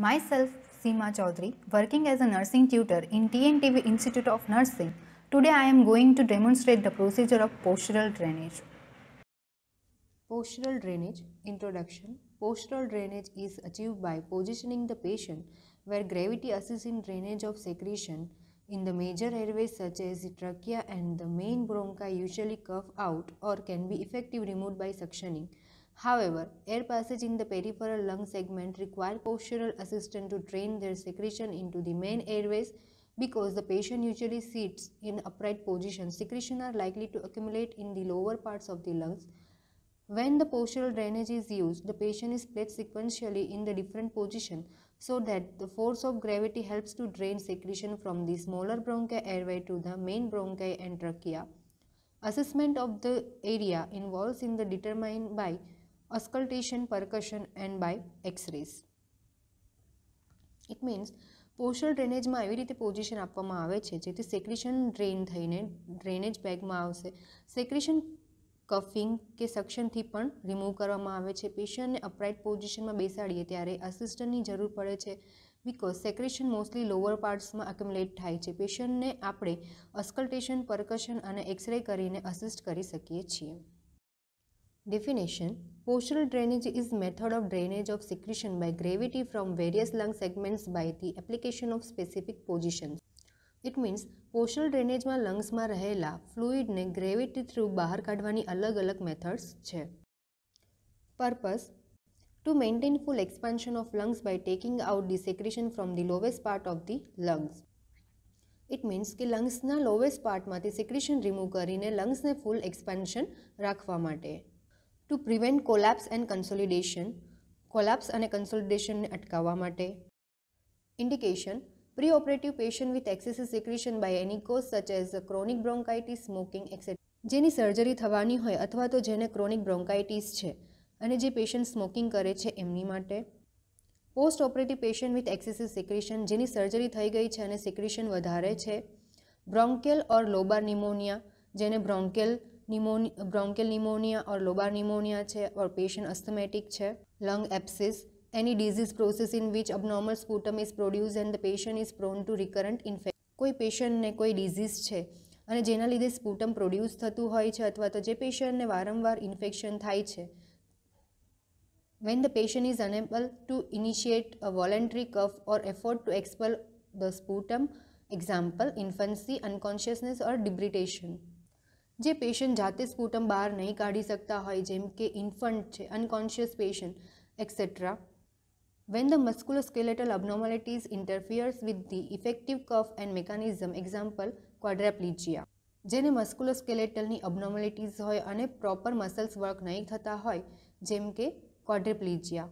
Myself, Seema Chaudhary, working as a nursing tutor in TNTV Institute of Nursing. Today I am going to demonstrate the procedure of postural drainage. Postural drainage. Introduction. Postural drainage is achieved by positioning the patient where gravity assists in drainage of secretion in the major airways such as the trachea and the main bronchi usually curve out or can be effectively removed by suctioning. However, air passage in the peripheral lung segment require postural assistance to drain their secretion into the main airways. Because the patient usually sits in upright position, secretion are likely to accumulate in the lower parts of the lungs. When the postural drainage is used, the patient is placed sequentially in the different position so that the force of gravity helps to drain secretion from the smaller bronchi airway to the main bronchi and trachea. Assessment of the area involves in the determined by auscultation, percussion and by X-rays. It means postal ડ્રેનેજમાં એવી રીતે position આપવામાં આવે છે જેથી સેક્રેશન drain થઈને drainage બેગમાં આવશે. સેક્રેશન કફિંગ કે સક્શનથી પણ રિમૂવ કરવામાં આવે છે. પેશન્ટને અપરાઇટ પોઝિશનમાં બેસાડીએ ત્યારે અસિસ્ટન્ટની જરૂર પડે છે બિકોઝ સેક્રેશન મોસ્ટલી લોઅર પાર્ટ્સમાં અક્યુમ્યુલેટ થાય છે. પેશન્ટને આપણે અસ્કલ્ટેશન, પરકશન અને એક્સરે કરીને અસિસ્ટ કરી શકીએ છીએ. Definition. Postural drainage is method of drainage of secretion by gravity from various lung segments by the application of specific positions. It means postural drainage માં લંગ્સમાં રહેલા ફ્લુઇડને ગ્રેવિટી થ્રુ બહાર કાઢવાની અલગ અલગ મેથડ્સ છે. Purpose. To maintain full expansion of lungs by taking out the secretion from the lowest part of the lungs. It means કે લંગ્સના lowest પાર્ટમાંથી સેક્રેશન remove કરીને લંગ્સને ફૂલ expansion રાખવા માટે. To prevent collapse and consolidation. Collapse અને કન્સોલિડેશનને અટકાવવા માટે. Indication. Preoperative patient with excessive secretion by any cause such as chronic bronchitis, smoking, etc. જેની surgery થવાની હોય અથવા તો જેને ક્રોનિક બ્રોન્કાઇટિસ છે અને જે પેશન્ટ સ્મોકિંગ કરે છે એમની માટે. Post operative patient with excessive secretion જેની સર્જરી થઈ ગઈ છે અને સેક્રેશન વધારે છે. બ્રોન્કિયલ ઓર લોબાર નિમોનિયા જેને બ્રોન્કિયલ નિમોનિયા ઓર લોબાર નિમોનિયા છે ઓર પેશન્ટ અસ્થમેટિક છે. Lung એપ્સિસ. Any disease process in which abnormal sputum is produced and the patient is prone to recurrent infection. કોઈ પેશન્ટને કોઈ ડિઝીઝ છે અને જેના લીધે સ્પુટમ પ્રોડ્યુસ થતું હોય છે અથવા તો જે પેશન્ટને વારંવાર ઇન્ફેક્શન થાય છે. When the patient is unable to initiate a voluntary cough or effort to expel the sputum, example infancy, unconsciousness or debilitation. જે પેશન્ટ જાતે સ્પુટમ બહાર નહીં કાઢી શકતા હોય જેમ કે ઇન્ફન્ટ છે, unconscious patient et cetera. When the musculoskeletal abnormalities interferes with the effective cough and mechanism, example quadriplegia. જેને મસ્ક્યુલોસ્કેલેટલની અબનોર્માલિટીઝ હોય અને પ્રોપર મસલ્સ વર્ક નહીં થતા હોય જેમ કે ક્વાડ્રિપ્લેજિયા.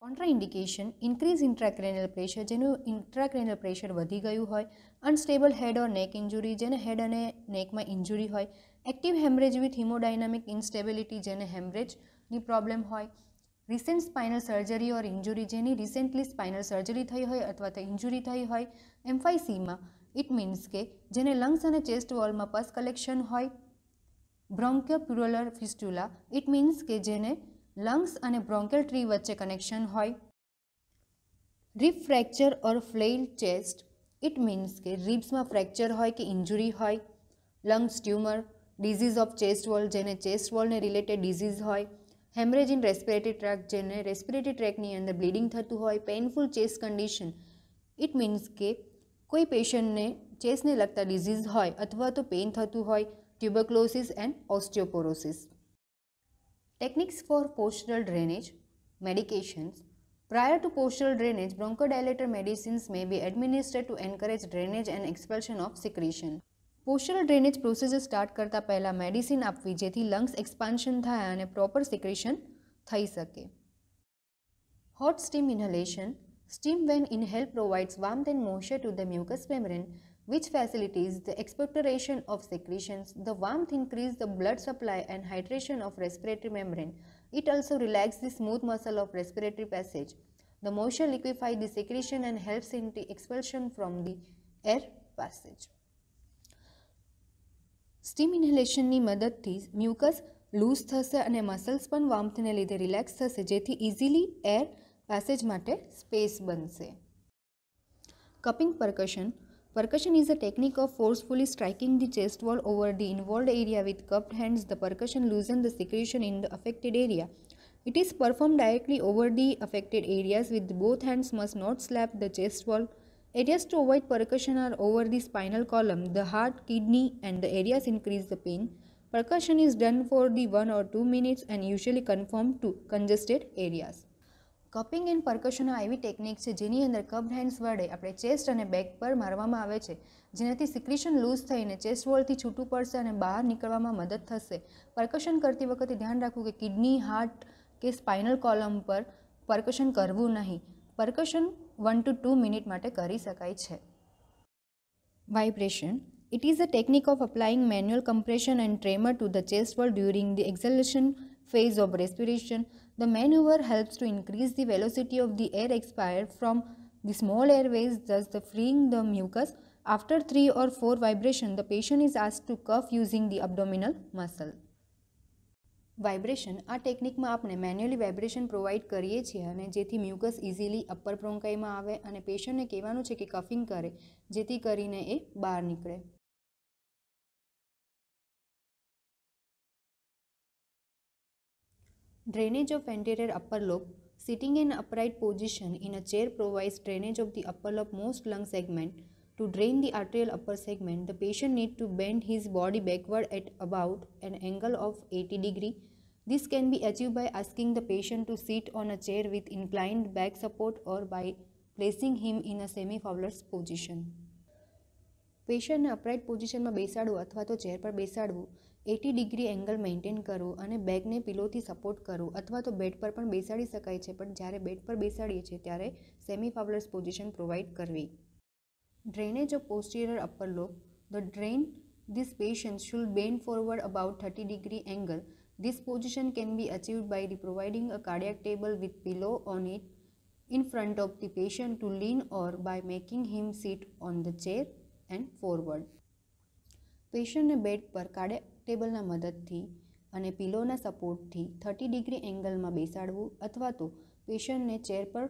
કોન્ટ્રાઇન્ડિકેશન. ઇન્ક્રીઝ ઇન્ટ્રાક્રેનિયલ પ્રેશર જેનું ઇન્ટ્રાક્રેનિયલ પ્રેશર વધી ગયું હોય. અનસ્ટેબલ હેડ ઓર નેક ઇન્જુરી જેને હેડ અને નેકમાં ઇન્જુરી હોય. એક્ટિવ હેમરેજ વિથ હિમોડાયનામિક ઇન્સ્ટેબિલિટી જેને હેમરેજની પ્રોબ્લેમ હોય. રિસેન્ટ સ્પાઇનલ સર્જરી ઓર ઇન્જુરી જેની રિસેન્ટલી સ્પાઇનલ સર્જરી થઈ હોય અથવા તો ઇન્જુરી થઈ હોય. એમ્ફાઇસીમા. ઇટ મીન્સ કે જેને લંગ્સ અને ચેસ્ટ વોલમાં પસ કલેક્શન હોય. બ્રોન્કોપ્યુલર ફિસ્ટુલા. ઇટ મીન્સ કે જેને લંગ્સ અને બ્રોન્કેલ ટ્રી વચ્ચે કનેક્શન હોય. Rib fracture or flail chest. It means કે રિબ્સમાં ફ્રેક્ચર હોય કે ઇન્જુરી હોય. Lungs tumor. Disease of chest wall જેને ચેસ્ટ વોલને રિલેટેડ ડિઝીઝ હોય. હેમરેજ ઇન રેસ્પિરેટરી ટ્રેક જેને રેસ્પિરેટરી ટ્રેકની અંદર બ્લીડિંગ થતું હોય. Painful chest condition. It means કે કોઈ પેશન્ટને ચેસ્ટને લગતા ડિઝીઝ હોય અથવા તો પેઇન થતું હોય. Tuberculosis and osteoporosis. Techniques for postural drainage. Medications. Prior to postural drainage, bronchodilator medicines may be administered to encourage drainage and expulsion of secretion. Postural drainage procedure start કરતાં પહેલાં મેડિસિન આપવી જેથી lungs expansion થાય અને proper secretion થઈ શકે. Hot steam inhalation. Steam when inhaled provides warmth and moisture to the mucous membrane which facilitates the expectoration of secretions. The warmth increases the blood supply and hydration of respiratory membrane. It also relaxes the smooth muscle of respiratory passage. The moisture liquefies the secretion and helps in the expulsion from the air passage. Steam ઇન્હેલેશનની મદદથી mucus loose થશે અને muscles પણ વાર્મથને લીધે relax થશે જેથી easily air passage માટે space બનશે. Cupping percussion. Percussion is a technique of forcefully striking the chest wall over the involved area with cupped hands. The percussion loosens the secretion in the affected area. It is performed directly over the affected areas with both hands must not slap the chest wall. Areas to avoid percussion are over the spinal column, the heart, kidney, and the areas increase the pain. Percussion is done for the 1 or 2 minutes and usually confined to congested areas. Cupping and percussion આ એવી technique છે જેની અંદર કપ્ડ hands વડે આપણે chest અને back પર મારવામાં આવે છે, જેનાથી સિક્રેશન લૂઝ થઈને ચેસ્ટ વોલથી છૂટું પડશે અને બહાર નીકળવામાં મદદ થશે. પરકશન કરતી વખતે ધ્યાન રાખવું કે કિડની, હાર્ટ કે સ્પાઇનલ કોલમ પર પરકશન કરવું નહીં. પરકશન 1 to 2 મિનિટ માટે કરી શકાય છે. Vibration. It is a technique of applying manual compression and tremor to the chest wall during the exhalation phase of respiration. The maneuver helps to increase the velocity of the air expired from the small airways, thus freeing the mucus. After 3 or 4 vibrations, the patient is asked to cough using the abdominal muscle. Vibration આ ટેકનિકમાં આપણે manually vibration provide કરીએ છીએ અને જેથી mucus easily upper બ્રોન્કાઈમાં આવે અને પેશન્ટને કહેવાનું છે કે કફિંગ કરે જેથી કરીને એ બહાર નીકળે. Drainage of anterior upper lobe. Sitting in upright position in a chair provides drainage of the upper lobe most lung segment. To drain the arterial upper segment, the patient needs to bend his body backward at about an angle of 80 degrees. This can be achieved by asking the patient to sit on a chair with inclined back support or by placing him in a semi-fowler's position. પેશન્ટને upright પોઝિશનમાં બેસાડવું અથવા તો chair પર બેસાડવું, 80 degree angle maintain કરવું અને બેકને પિલોથી support કરવું અથવા તો બેડ પર પણ બેસાડી શકાય છે, પણ જ્યારે બેડ પર બેસાડીએ છીએ ત્યારે સેમી ફાવલર્સ પોઝિશન પ્રોવાઈડ કરવી. Drainage of પોસ્ટિરિયર upper lobe. The drain this patient should band forward about 30 degree angle. This position can be achieved by providing a cardiac table with pillow on it in front of the patient to lean or by making him sit on the chair and forward. પેશન્ટને bed પર cardiac ટેબલના મદદથી અને પિલોના સપોર્ટથી 30 degree એંગલમાં બેસાડવું અથવા તો પેશન્ટને chair પર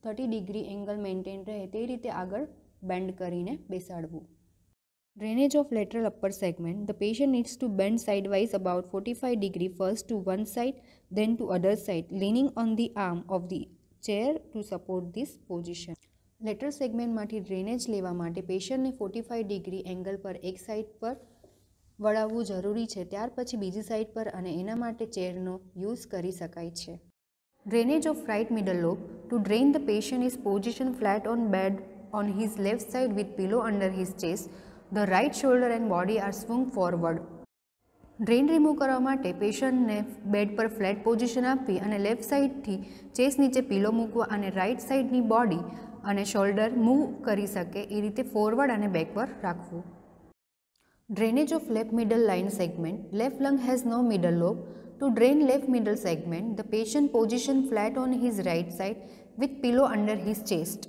30 degree angle maintain રહે તે રીતે આગળ બેન્ડ કરીને બેસાડવું. Drainage of lateral upper segment. The patient needs to bend sidewise about 45 degrees first to one side, then to other side, leaning on the arm of the chair to support this position. Lateral સેગમેન્ટમાંથી drainage લેવા માટે પેશન્ટને 45 degree angle પર એક side પર વળાવવું જરૂરી છે, ત્યાર પછી બીજી સાઇડ પર અને એના માટે ચેરનો યુઝ કરી શકાય છે. Drainage of right middle lobe. To drain the patient is position flat on bed on his left side with pillow under his chest. The right shoulder and body are swung forward. Drain remove કરવા માટે પેશન્ટને bed પર flat position આપવી અને left સાઇડથી chest નીચે pillow મૂકવા અને right સાઇડની બોડી અને શોલ્ડર મૂવ કરી શકે એ રીતે ફોરવર્ડ અને બેકવર્ડ રાખવું. Drainage of left middle line segment. Left lung has no middle lobe. To drain left middle segment, the patient position flat on his right side with pillow under his chest.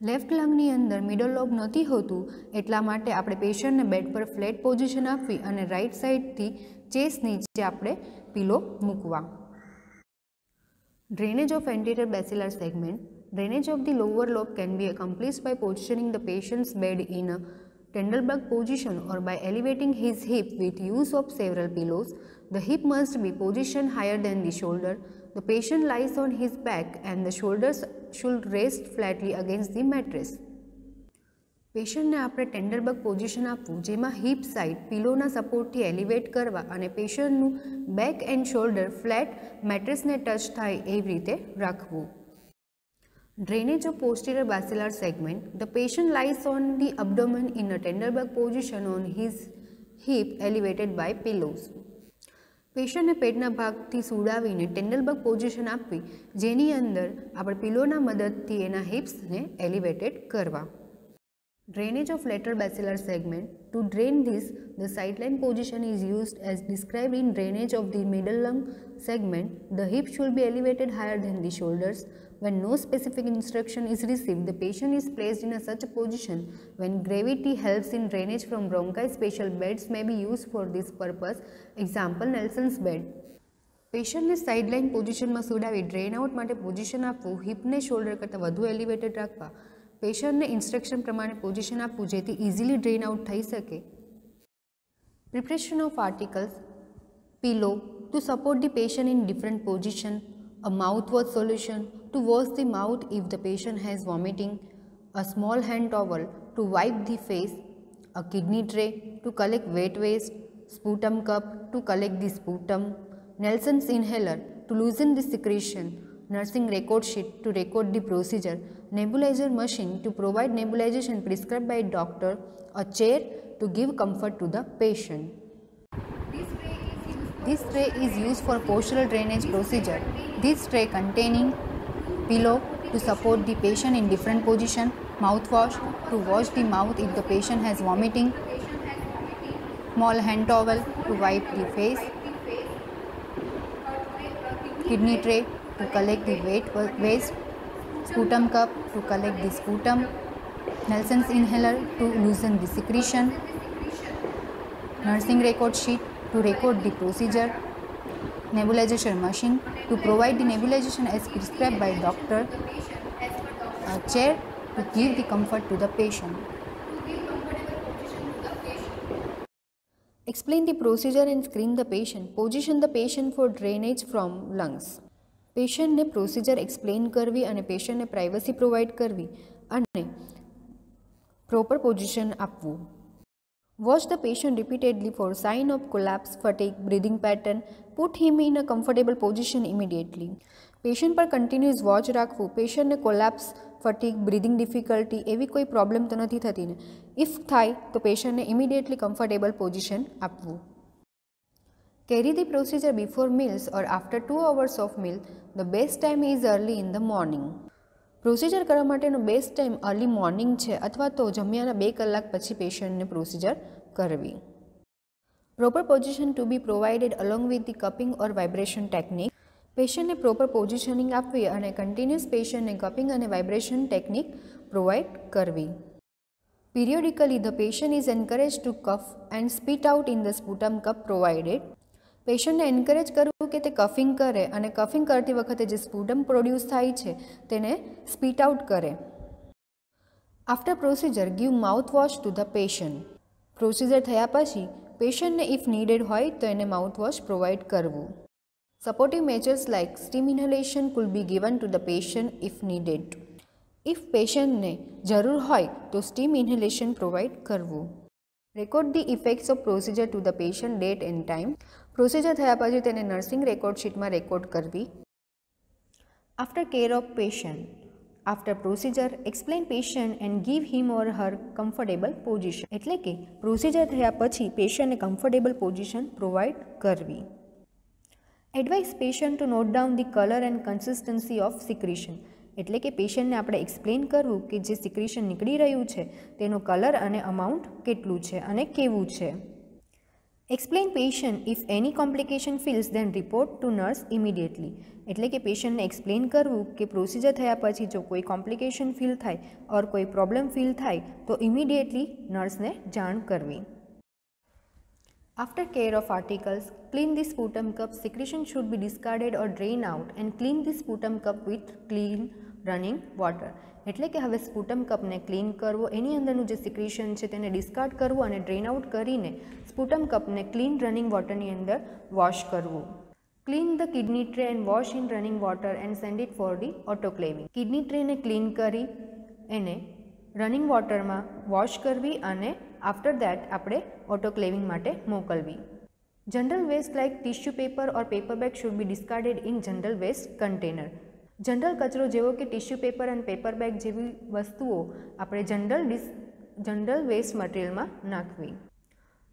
Left લંગની અંદર middle lobe નથી હોતું એટલા માટે આપણે પેશન્ટને bed પર flat position આપવી અને રાઇટ સાઇડથી ચેસ્ટ નીચે આપણે પીલો મૂકવા. Drainage of anterior basilar segment. Drainage of the lower lobe can be accomplished by positioning the patient's bed in a Tendelberg position or by elevating his hip with use of several pillows. The hip must be positioned higher than the shoulder. The patient lies on his back and the shoulders should rest flatly against the mattress. પેશન્ટને આપણે ટેન્ડરબર્ગ position આપવું જેમાં hip side પિલોના સપોર્ટથી elevate કરવા અને પેશન્ટનું back and shoulder flat મેટ્રેસને ટચ થાય એવી રીતે રાખવું. Drainage of posterior basilar segment. The patient lies on the abdomen in a Tendelberg position on his hip elevated by pillows. પેશન્ટને પેટના ભાગથી સુડાવીને ટેન્ડલબર્ગ પોઝિશન આપવી જેની અંદર આપણે પિલોના મદદથી એના હિપ્સને એલિવેટેડ કરવા. Drainage of lateral basilar segment. To drain this, the sideline position is used as described in drainage of the middle lung segment. The hip should be elevated higher than the shoulders. When no specific instruction is received, the patient is placed in such a position. When gravity helps in drainage from bronchi, special beds may be used for this purpose. Example, Nelson's bed. પેશન્ટને sideline પોઝિશનમાં સુડાવી drain out માટે position આપવું, હિપને shoulder કરતાં વધુ elevated રાખવા, પેશન્ટને instruction પ્રમાણે position આપવું જેથી ઇઝીલી ડ્રેન આઉટ થઈ શકે. Preparation of articles, pillow to support the patient in different position, a mouthwash solution to wash the mouth if the patient has vomiting, a small hand towel to wipe the face, a kidney tray to collect wet waste, sputum cup to collect the sputum, Nelson's inhaler to loosen the secretion, nursing record sheet to record the procedure, nebulizer machine to provide nebulization prescribed by doctor, a chair to give comfort to the patient. This tray is used for postural drainage procedure. This tray containing pillow to support the patient in different position, mouthwash to wash the mouth if the patient has vomiting, small hand towel to wipe the face, kidney tray to collect the wet waste, sputum cup to collect the sputum, Nelson's inhaler to loosen the secretion, nursing record sheet to record the procedure, nebulization machine to provide the nebulization as prescribed by doctor, a chair to give the comfort to the patient. Explain the procedure and screen the patient. Position the patient for drainage from lungs. પેશન્ટને procedure explain કરવી અને પેશન્ટને privacy provide કરવી અને proper position આપવું. Watch the patient repeatedly for sign of collapse, fatigue, breathing pattern. Put him in a comfortable position immediately. Patient પર continuous watch રાખવું. પેશન્ટને કોલેપ્સ, ફટીગ, બ્રીધિંગ ડિફિકલ્ટી એવી કોઈ પ્રોબ્લેમ તો નથી થતી ને? ઇફ થાય તો પેશન્ટને ઇમિડિયેટલી કમ્ફર્ટેબલ પોઝિશન આપવું. Carry the procedure before meals or after 2 hours of meal. The best time is early in the morning. Procedure કરવા માટેનો બેસ્ટ ટાઈમ અર્લી મોર્નિંગ છે અથવા તો જમ્યાના 2 કલાક પછી પેશન્ટને પ્રોસિજર કરવી. Proper position to be provided along with the cupping or vibration technique. પેશન્ટને પ્રોપર પોઝિશનિંગ આપવી અને કન્ટિન્યુઅસ પેશન્ટને કપિંગ અને વાઇબ્રેશન ટેકનિક પ્રોવાઇડ કરવી. Periodically the patient is encouraged to cough and spit out in the sputum cup provided. પેશન્ટને anchorage કરવું કે તે કફિંગ કરે અને કફિંગ કરતી વખતે જે સ્પુટમ પ્રોડ્યુસ થાય છે તેને સ્પીટ આઉટ કરે. After procedure give mouth wash to the patient. Procedure થયા પછી પેશન્ટને ઇફ નીડેડ હોય તો એને માઉથ વોશ પ્રોવાઈડ કરવું. Supportive measures like steam inhalation could be given to the patient if needed. If પેશન્ટને જરૂર હોય તો સ્ટીમ ઇન્હેલેશન પ્રોવાઈડ કરવું. Record the effects of procedure to the patient date and time. Procedure થયા પછી તેને nursing record શીટમાં record કરવી. After care of patient. After procedure explain patient and give him or her comfortable position. એટલે કે procedure થયા પછી પેશન્ટને કમ્ફર્ટેબલ પોઝિશન પ્રોવાઈડ કરવી. Advise patient to note down the colour and consistency of secretion. એટલે કે પેશન્ટને આપણે એક્સપ્લેન કરવું કે જે સિક્રીશન નીકળી રહ્યું છે તેનો કલર અને અમાઉન્ટ કેટલું છે અને કેવું છે. Explain patient if any complication feels then report to nurse immediately. એટલે કે પેશન્ટને એક્સપ્લેન કરવું કે પ્રોસિજર થયા પછી જો કોઈ કોમ્પ્લિકેશન ફીલ થાય ઓર કોઈ પ્રોબ્લેમ ફીલ થાય તો ઇમિડિયેટલી નર્સને જાણ કરવી. After care of articles, clean the sputum cup. Secretion should be discarded or drained out and clean the sputum cup with clean running water. એટલે કે હવે સ્પુટમ કપને ક્લીન કરવો, એની અંદરનું જે સિક્રેશન છે તેને ડિસ્કાર્ડ કરવું અને ડ્રેન આઉટ કરીને સ્પુટમ કપને ક્લીન રનિંગ વોટરની અંદર વોશ કરવું. Clean the kidney tray and wash in running water and send it for the autoclaving. Kidney ટ્રેને ક્લીન કરી એને રનિંગ વોટરમાં વોશ કરવી અને આફ્ટર દેટ આપણે ઓટોક્લેવિંગ માટે મોકલવી. General waste like tissue paper or paper bag should be discarded in general waste container. General કચરો જેવો કે ટિશ્યુ પેપર અને પેપર બેગ જેવી વસ્તુઓ આપણે જનરલ વેસ્ટ મટીરિયલમાં નાખવી.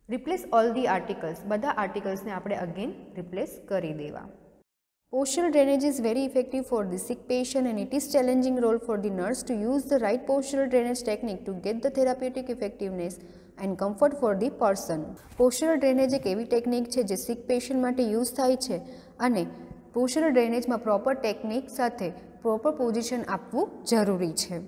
Replace all the articles. બધા આર્ટિકલ્સને આપણે અગેન રિપ્લેસ કરી દેવા. Postural drainage is very effective for the sick patient and it is challenging role for the nurse to use the right postural drainage technique to get the therapeutic effectiveness and comfort for the person. Postural drainage એક એવી technique છે જે સિક patient માટે use થાય છે અને પોસ્ચરલ ડ્રેનેજમાં proper technique સાથે proper position આપવું જરૂરી છે.